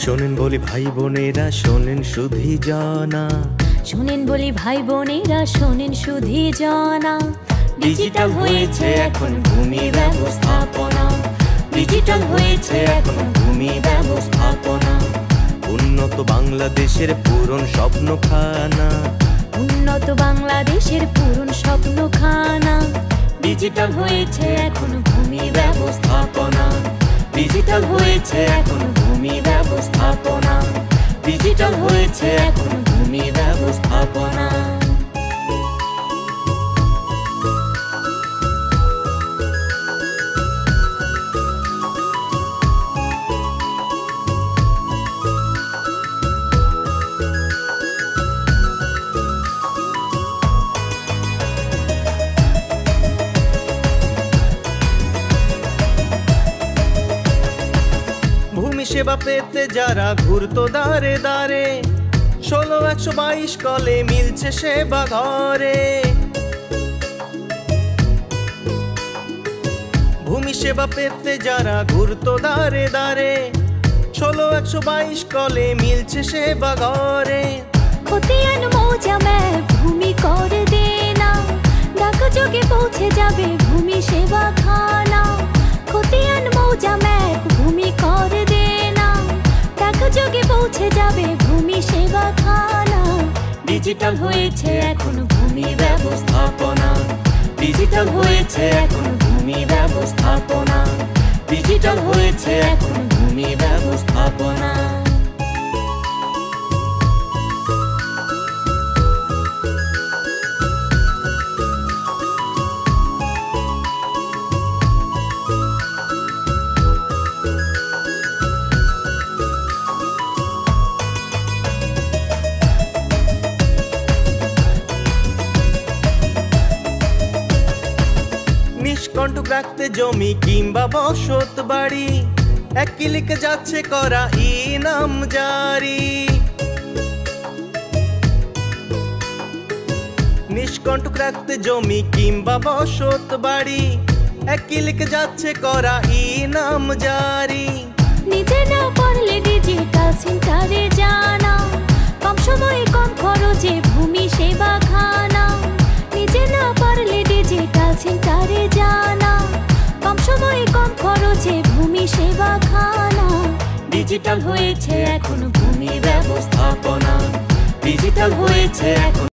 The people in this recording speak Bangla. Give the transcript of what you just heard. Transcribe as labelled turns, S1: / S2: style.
S1: শোনেন বলি ভাই বোনেরা, শোনেন সুধী জানা,
S2: শোনেন বলি ভাই বোনেরা, শোনেন সুধী জানা। ডিজিটাল হয়েছে এখন ভূমি ব্যবস্থাপনা, ডিজিটাল হয়েছে এখন ভূমি ব্যবস্থাপনা।
S1: উন্নত বাংলাদেশের পূরণ স্বপ্নখানা,
S2: উন্নত বাংলাদেশের পূরণ স্বপ্নখানা। ডিজিটাল হয়েছে এখন ভূমি ব্যবস্থাপনা, ডিজিটাল হয়েছে এখন ভূমি ব্যবস্থাপনা, ডিজিটাল হয়েছে এখন ভূমি ব্যবস্থাপনা।
S1: ভূমি সেবা পেতে যারা ঘুরতো দাঁড়ে দাঁড়ে, ১৬-১২২ কলে মিলছে সেবা ঘরে। ভূমি সেবা পেতে যারা ঘুরতো দাঁড়ে দাঁড়ে, ১৬-১২২ কলে মিলছে সেবা ঘরে।
S2: খতিয়ান মৌজা ম্যাপ ভূমি করে দেনা, ডাকযোগে পৌঁছে যাবে ভূমি সেবা খানা। খতিয়ান মৌজা ম্যাপ ভূমি করে দেনা, ডাকযোগে পৌঁছে যাবে ভূমি সেবা খানা। ডিজিটাল হয়েছে এখন ভূমি ব্যবস্থাপনা, ডিজিটাল হয়েছে এখন ভূমি ব্যবস্থাপনা, ডিজিটাল হয়েছে এখন ভূমি ব্যবস্থাপনা।
S1: নিষ্কণ্টক রাখতে জমি কিংবা বসত বাড়ি, এক ক্লিকে যাচ্ছে করা ইনাম জারি। নিষ্কণ্টক রাখতে জমি কিংবা বসত বাড়ি, এক ক্লিকে যাচ্ছে করা ইনাম জারি।
S2: নিজে না পারলে ডিজিটাল সেন্টারে জানা, কম সময়ে কম খরচে ভূমি সেবা খানা। নিজে না পারলে ডিজিটাল সেন্টারে জানা, কম সময়ে কম খরচে ভূমি সেবা খানা। ডিজিটাল হয়েছে এখন ভূমি ব্যবস্থাপনা, ডিজিটাল হয়েছে এখন